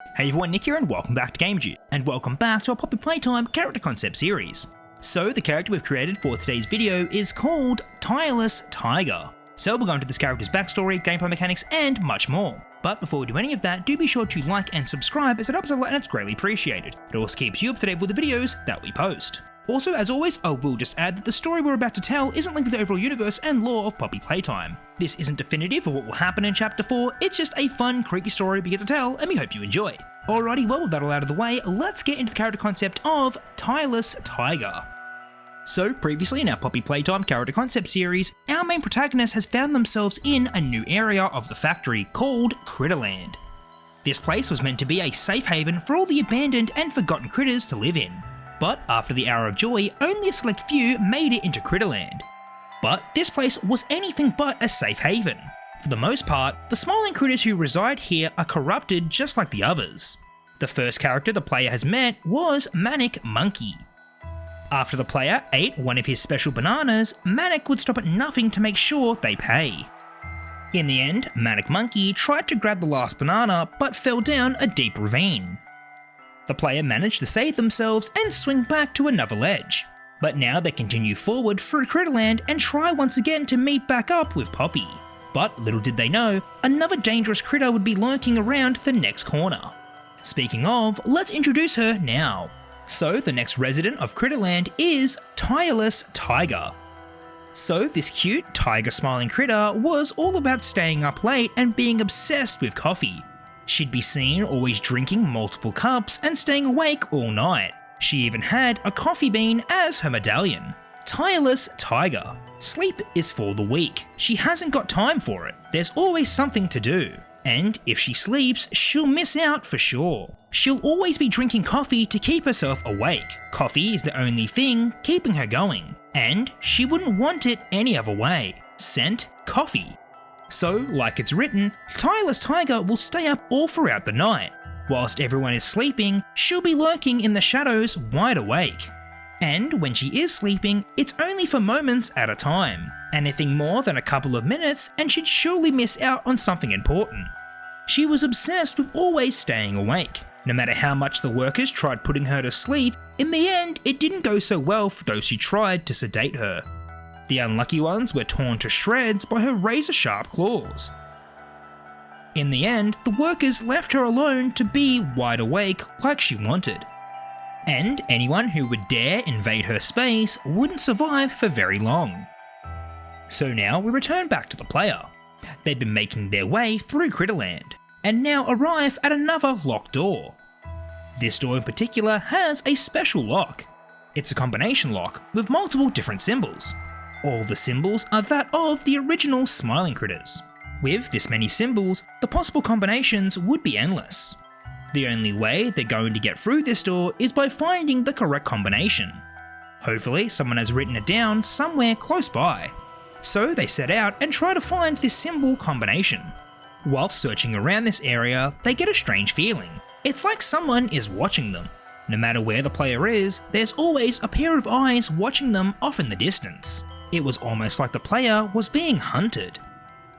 Hey everyone, Nick here and welcome back to Gamerjoob, and welcome back to our Poppy Playtime character concept series. So the character we've created for today's video is called Tireless Tiger. So we'll go into this character's backstory, gameplay mechanics and much more. But before we do any of that, do be sure to like and subscribe as it helps a lot and it's greatly appreciated. It also keeps you up to date with the videos that we post. Also, as always, I will just add that the story we're about to tell isn't linked with the overall universe and lore of Poppy Playtime. This isn't definitive for what will happen in Chapter 4, it's just a fun, creepy story we get to tell, and we hope you enjoy. Alrighty, well with that all out of the way, let's get into the character concept of Tireless Tiger. So, previously in our Poppy Playtime character concept series, our main protagonist has found themselves in a new area of the factory called Critterland. This place was meant to be a safe haven for all the abandoned and forgotten critters to live in. But after the Hour of Joy, only a select few made it into Critterland. But this place was anything but a safe haven. For the most part, the smiling critters who reside here are corrupted just like the others. The first character the player has met was Manic Monkey. After the player ate one of his special bananas, Manic would stop at nothing to make sure they pay. In the end, Manic Monkey tried to grab the last banana but fell down a deep ravine. The player managed to save themselves and swing back to another ledge. But now they continue forward through Critterland and try once again to meet back up with Poppy. But little did they know, another dangerous critter would be lurking around the next corner. Speaking of, let's introduce her now. So the next resident of Critterland is Tireless Tiger. So this cute, tiger smiling critter was all about staying up late and being obsessed with coffee. She'd be seen always drinking multiple cups and staying awake all night. She even had a coffee bean as her medallion. Tireless Tiger. Sleep is for the weak. She hasn't got time for it. There's always something to do. And if she sleeps, she'll miss out for sure. She'll always be drinking coffee to keep herself awake. Coffee is the only thing keeping her going. And she wouldn't want it any other way. Scent coffee. So, like it's written, Tireless Tiger will stay up all throughout the night. Whilst everyone is sleeping, she'll be lurking in the shadows wide awake. And when she is sleeping, it's only for moments at a time. Anything more than a couple of minutes and she'd surely miss out on something important. She was obsessed with always staying awake. No matter how much the workers tried putting her to sleep, in the end it didn't go so well for those who tried to sedate her. The unlucky ones were torn to shreds by her razor-sharp claws. In the end, the workers left her alone to be wide awake like she wanted. And anyone who would dare invade her space wouldn't survive for very long. So now we return back to the player. They'd been making their way through Critterland, and now arrive at another locked door. This door in particular has a special lock. It's a combination lock with multiple different symbols. All the symbols are that of the original smiling critters. With this many symbols, the possible combinations would be endless. The only way they're going to get through this door is by finding the correct combination. Hopefully someone has written it down somewhere close by. So they set out and try to find this symbol combination. Whilst searching around this area, they get a strange feeling. It's like someone is watching them. No matter where the player is, there's always a pair of eyes watching them off in the distance. It was almost like the player was being hunted.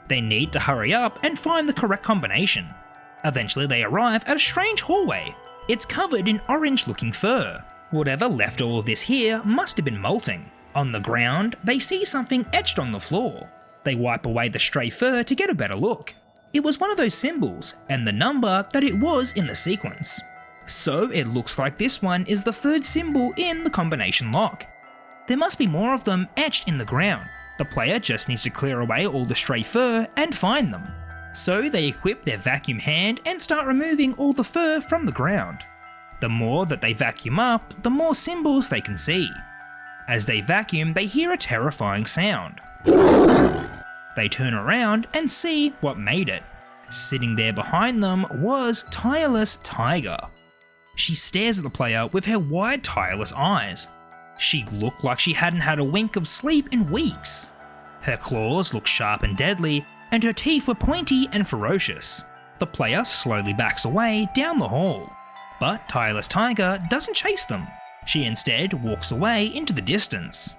They need to hurry up and find the correct combination. Eventually they arrive at a strange hallway. It's covered in orange looking fur. Whatever left all of this here must have been molting. On the ground, they see something etched on the floor. They wipe away the stray fur to get a better look. It was one of those symbols, and the number that it was in the sequence. So it looks like this one is the third symbol in the combination lock. There must be more of them etched in the ground. The player just needs to clear away all the stray fur and find them. So they equip their vacuum hand and start removing all the fur from the ground. The more that they vacuum up, the more symbols they can see. As they vacuum, they hear a terrifying sound. They turn around and see what made it. Sitting there behind them was Tireless Tiger. She stares at the player with her wide, tireless eyes. She looked like she hadn't had a wink of sleep in weeks. Her claws looked sharp and deadly, and her teeth were pointy and ferocious. The player slowly backs away down the hall. But Tireless Tiger doesn't chase them. She instead walks away into the distance.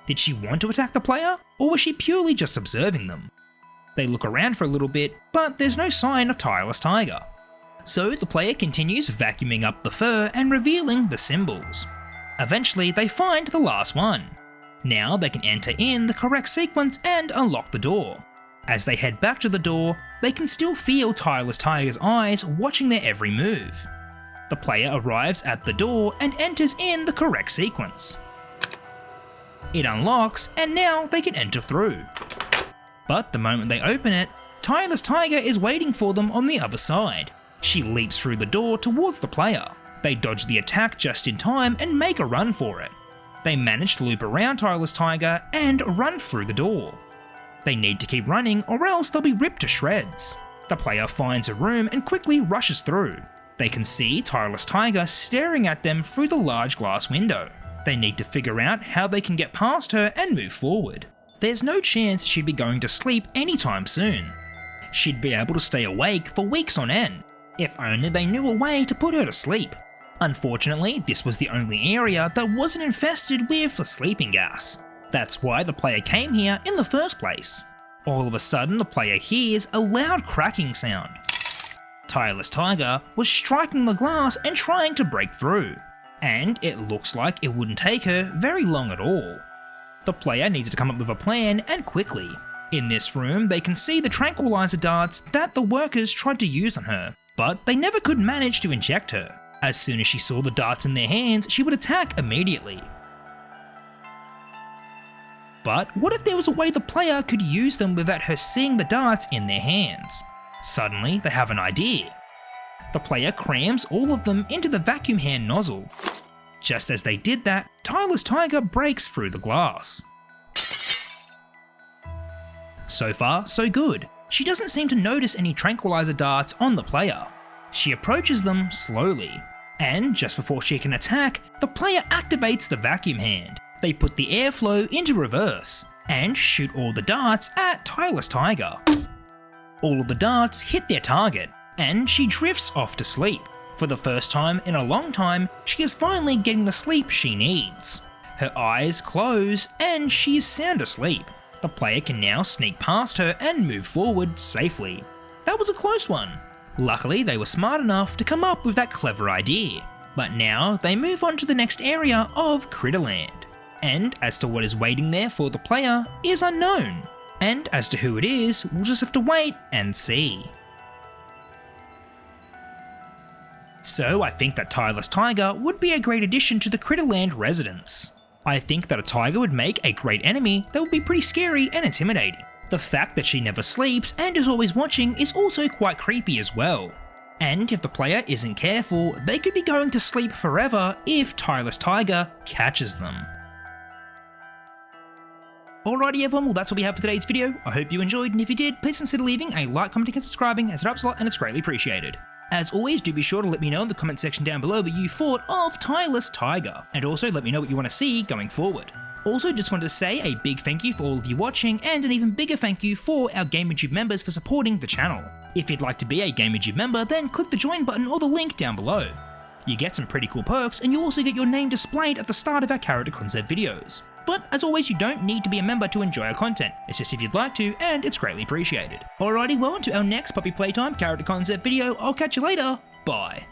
Did she want to attack the player, or was she purely just observing them? They look around for a little bit, but there's no sign of Tireless Tiger. So the player continues vacuuming up the fur and revealing the symbols. Eventually they find the last one. Now they can enter in the correct sequence and unlock the door. As they head back to the door, they can still feel Tireless Tiger's eyes watching their every move. The player arrives at the door and enters in the correct sequence. It unlocks and now they can enter through. But the moment they open it, Tireless Tiger is waiting for them on the other side. She leaps through the door towards the player. They dodge the attack just in time and make a run for it. They manage to loop around Tireless Tiger and run through the door. They need to keep running or else they'll be ripped to shreds. The player finds a room and quickly rushes through. They can see Tireless Tiger staring at them through the large glass window. They need to figure out how they can get past her and move forward. There's no chance she'd be going to sleep anytime soon. She'd be able to stay awake for weeks on end, if only they knew a way to put her to sleep. Unfortunately, this was the only area that wasn't infested with the sleeping gas. That's why the player came here in the first place. All of a sudden, the player hears a loud cracking sound. Tireless Tiger was striking the glass and trying to break through, and it looks like it wouldn't take her very long at all. The player needs to come up with a plan, and quickly. In this room, they can see the tranquilizer darts that the workers tried to use on her, but they never could manage to inject her. As soon as she saw the darts in their hands, she would attack immediately. But what if there was a way the player could use them without her seeing the darts in their hands? Suddenly, they have an idea. The player crams all of them into the vacuum hand nozzle. Just as they did that, Tireless Tiger breaks through the glass. So far, so good. She doesn't seem to notice any tranquilizer darts on the player. She approaches them slowly, and just before she can attack, the player activates the vacuum hand. They put the airflow into reverse, and shoot all the darts at Tireless Tiger. All of the darts hit their target, and she drifts off to sleep. For the first time in a long time, she is finally getting the sleep she needs. Her eyes close, and she is sound asleep. The player can now sneak past her and move forward safely. That was a close one. Luckily, they were smart enough to come up with that clever idea. But now, they move on to the next area of Critterland. And as to what is waiting there for the player is unknown. And as to who it is, we'll just have to wait and see. So I think that Tireless Tiger would be a great addition to the Critterland residents. I think that a tiger would make a great enemy that would be pretty scary and intimidating. The fact that she never sleeps and is always watching is also quite creepy as well. And if the player isn't careful, they could be going to sleep forever if Tireless Tiger catches them. Alrighty everyone, well that's all we have for today's video. I hope you enjoyed, and if you did, please consider leaving a like, commenting and subscribing, as it helps a lot and it's greatly appreciated. As always, do be sure to let me know in the comment section down below what you thought of Tireless Tiger, and also let me know what you want to see going forward. Also, just wanted to say a big thank you for all of you watching, and an even bigger thank you for our Gamerjoob members for supporting the channel. If you'd like to be a Gamerjoob member, then click the join button or the link down below. You get some pretty cool perks, and you also get your name displayed at the start of our character concept videos. But as always, you don't need to be a member to enjoy our content, it's just if you'd like to, and it's greatly appreciated. Alrighty, well, on to our next Poppy Playtime character concept video. I'll catch you later, bye.